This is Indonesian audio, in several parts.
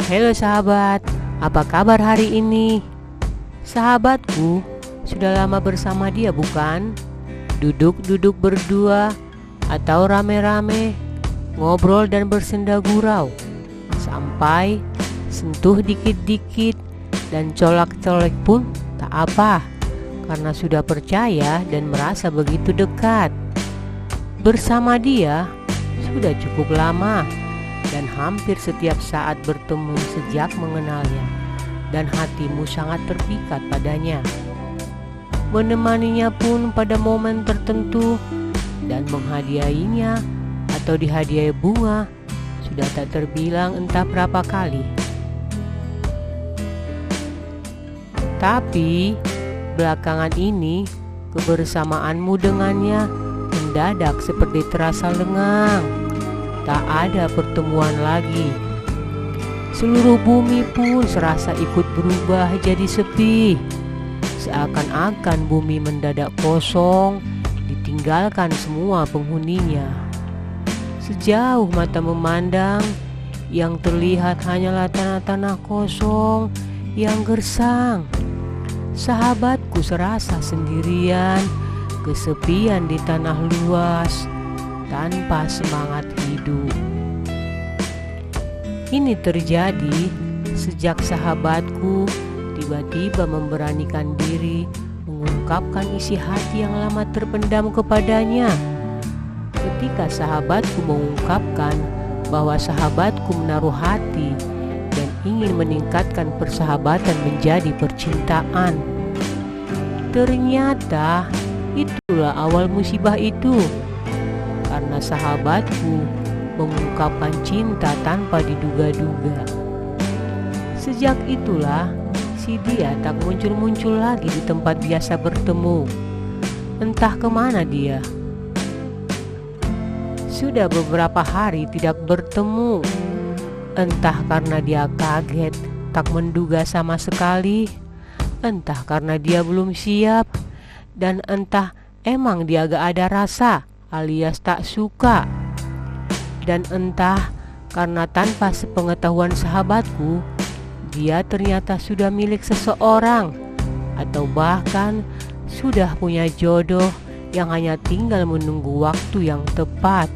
Halo sahabat, apa kabar hari ini? Sahabatku, sudah lama bersama dia bukan? Duduk-duduk berdua atau rame-rame, ngobrol dan bersenda gurau, sampai sentuh dikit-dikit dan colak-colek pun tak apa, karena sudah percaya dan merasa begitu dekat. Bersama dia sudah cukup lama dan hampir setiap saat bertemu sejak mengenalnya, dan hatimu sangat terpikat padanya. Menemaninya pun pada momen tertentu dan menghadiahinya atau dihadiahi bunga sudah tak terbilang entah berapa kali. Tapi belakangan ini kebersamaanmu dengannya mendadak seperti terasa lengang. Tak ada pertemuan lagi. Seluruh bumi pun serasa ikut berubah jadi sepi. Seakan-akan bumi mendadak kosong, ditinggalkan semua penghuninya. Sejauh mata memandang, yang terlihat hanyalah tanah-tanah kosong yang gersang. Sahabatku serasa sendirian, kesepian di tanah luas, tanpa semangat hidup. Ini terjadi sejak sahabatku tiba-tiba memberanikan diri mengungkapkan isi hati yang lama terpendam kepadanya. Ketika sahabatku mengungkapkan bahwa sahabatku menaruh hati dan ingin meningkatkan persahabatan menjadi percintaan, ternyata itulah awal musibah itu. Karena sahabatku mengungkapkan cinta tanpa diduga-duga. Sejak itulah si dia tak muncul-muncul lagi di tempat biasa bertemu. Entah kemana dia. Sudah beberapa hari tidak bertemu. Entah karena dia kaget, tak menduga sama sekali. Entah karena dia belum siap. Dan entah emang dia gak ada rasa alias tak suka. Dan entah karena tanpa sepengetahuan sahabatku, dia ternyata sudah milik seseorang, atau bahkan sudah punya jodoh yang hanya tinggal menunggu waktu yang tepat.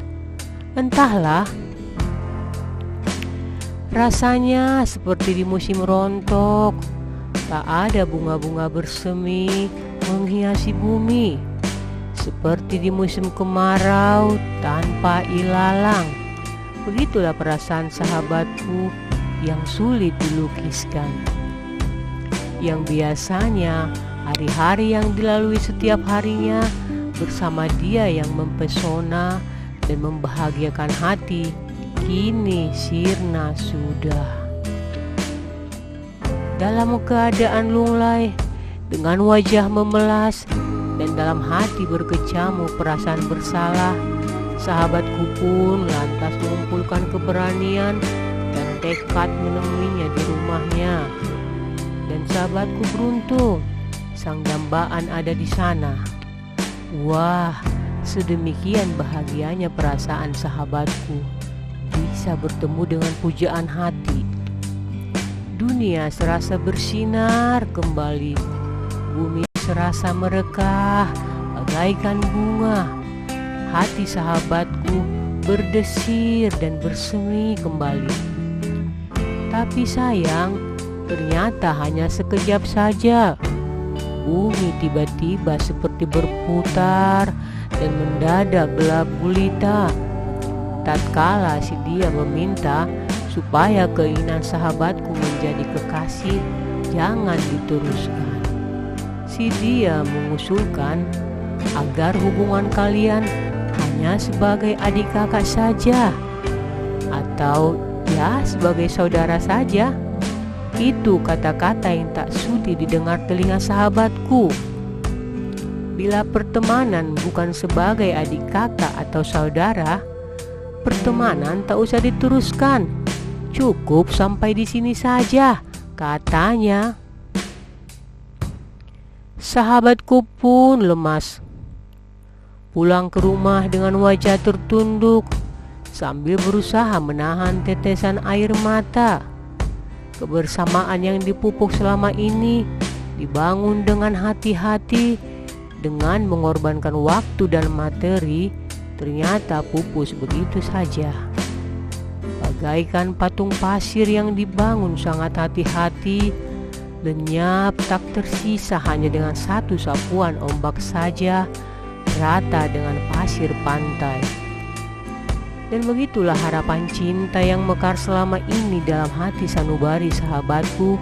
Entahlah. Rasanya seperti di musim rontok, tak ada bunga-bunga bersemi menghiasi bumi. Seperti di musim kemarau tanpa ilalang. Begitulah perasaan sahabatku yang sulit dilukiskan. Yang biasanya hari-hari yang dilalui setiap harinya bersama dia yang mempesona dan membahagiakan hati, kini sirna sudah. Dalam keadaan lunglai, dengan wajah memelas dan dalam hati berkecamuk perasaan bersalah, sahabatku pun lantas mengumpulkan keberanian dan tekad menemuinya di rumahnya. Dan sahabatku beruntung, sang dambaan ada di sana. Wah, sedemikian bahagianya perasaan sahabatku bisa bertemu dengan pujaan hati. Dunia serasa bersinar kembali. Bumi serasa merekah bagaikan bunga. Hati sahabatku berdesir dan bersemi kembali. Tapi sayang, ternyata hanya sekejap saja. Bumi tiba-tiba seperti berputar dan mendadak gelap gulita. Tatkala si dia meminta supaya keinginan sahabatku menjadi kekasih jangan diteruskan. Si dia mengusulkan agar hubungan kalian hanya sebagai adik kakak saja, atau ya sebagai saudara saja. Itu kata-kata yang tak sudi didengar telinga sahabatku. Bila pertemanan bukan sebagai adik kakak atau saudara, pertemanan tak usah diteruskan. Cukup sampai di sini saja, katanya. Sahabatku pun lemas. Pulang ke rumah dengan wajah tertunduk sambil berusaha menahan tetesan air mata. Kebersamaan yang dipupuk selama ini dibangun dengan hati-hati, dengan mengorbankan waktu dan materi, ternyata pupus begitu saja. Bagaikan patung pasir yang dibangun sangat hati-hati, lenyap tak tersisa hanya dengan satu sapuan ombak saja, rata dengan pasir pantai. Dan begitulah harapan cinta yang mekar selama ini dalam hati sanubari sahabatku.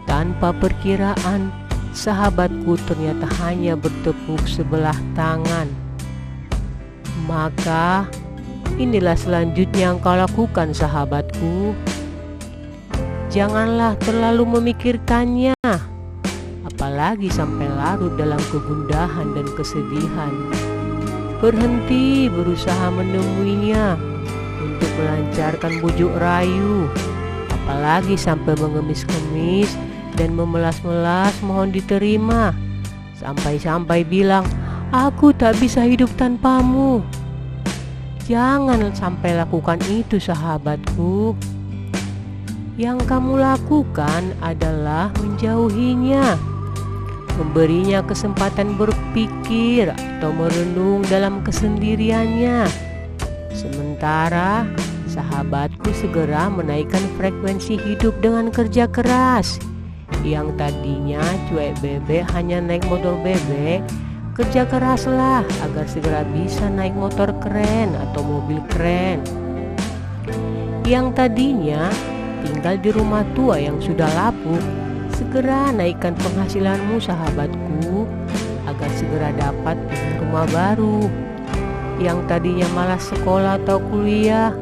Tanpa perkiraan, sahabatku ternyata hanya bertepuk sebelah tangan. Maka inilah selanjutnya yang kau lakukan, sahabatku. Janganlah terlalu memikirkannya, apalagi sampai larut dalam kegundahan dan kesedihan. Berhenti berusaha menemuinya untuk melancarkan bujuk rayu, apalagi sampai mengemis-kemis dan memelas-melas mohon diterima, sampai-sampai bilang, "Aku tak bisa hidup tanpamu." Jangan sampai lakukan itu, sahabatku. Yang kamu lakukan adalah menjauhinya, memberinya kesempatan berpikir atau merenung dalam kesendiriannya. Sementara sahabatku segera menaikkan frekuensi hidup dengan kerja keras. Yang tadinya cuek bebek hanya naik motor bebek, kerja keraslah agar segera bisa naik motor keren atau mobil keren. Yang tadinya tinggal di rumah tua yang sudah lapuk, segera naikkan penghasilanmu, sahabatku, agar segera dapat rumah baru. Yang tadinya malas sekolah atau kuliah,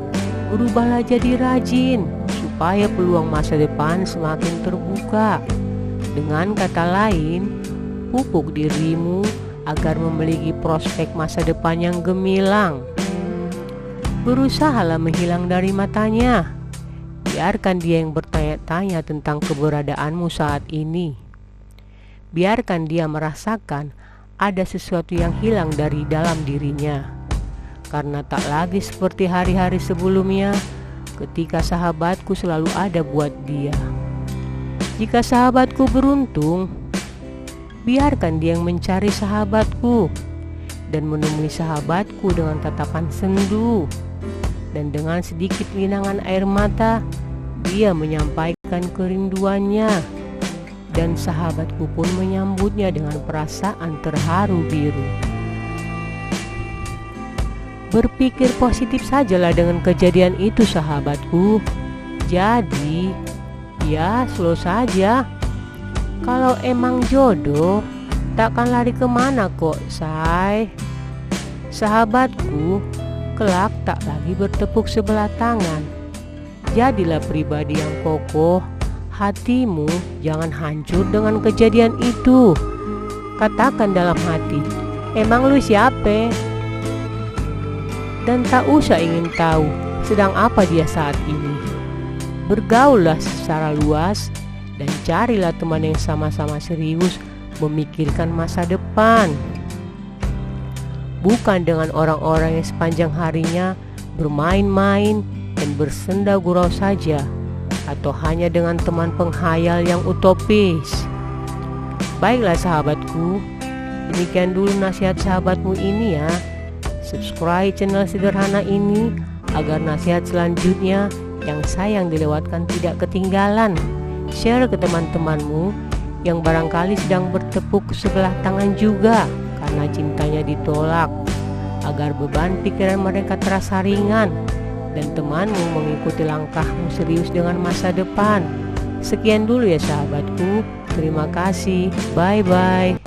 berubahlah jadi rajin supaya peluang masa depan semakin terbuka. Dengan kata lain, pupuk dirimu agar memiliki prospek masa depan yang gemilang. Berusahalah menghilang dari matanya. Biarkan dia yang bertanya-tanya tentang keberadaanmu saat ini. Biarkan dia merasakan ada sesuatu yang hilang dari dalam dirinya. Karena tak lagi seperti hari-hari sebelumnya ketika sahabatku selalu ada buat dia. Jika sahabatku beruntung, biarkan dia yang mencari sahabatku dan menemui sahabatku dengan tatapan sendu. Dan dengan sedikit linangan air mata, dia menyampaikan kerinduannya. Dan sahabatku pun menyambutnya dengan perasaan terharu biru. Berpikir positif sajalah dengan kejadian itu, sahabatku. Jadi, ya slow saja. Kalau emang jodoh, takkan lari kemana kok, say. Sahabatku, kelak tak lagi bertepuk sebelah tangan. Jadilah pribadi yang kokoh. Hatimu jangan hancur dengan kejadian itu. Katakan dalam hati, emang lu siapa? Dan tak usah ingin tahu sedang apa dia saat ini. Bergaullah secara luas dan carilah teman yang sama-sama serius memikirkan masa depan. Bukan dengan orang-orang yang sepanjang harinya bermain-main dan bersenda gurau saja, atau hanya dengan teman penghayal yang utopis. Baiklah sahabatku, demikian dulu nasihat sahabatmu ini ya. Subscribe channel sederhana ini agar nasihat selanjutnya yang sayang dilewatkan tidak ketinggalan. Share ke teman-temanmu yang barangkali sedang bertepuk sebelah tangan juga karena cintanya ditolak, agar beban pikiran mereka terasa ringan dan temanmu mengikuti langkahmu serius dengan masa depan. Sekian dulu ya sahabatku. Terima kasih. Bye-bye.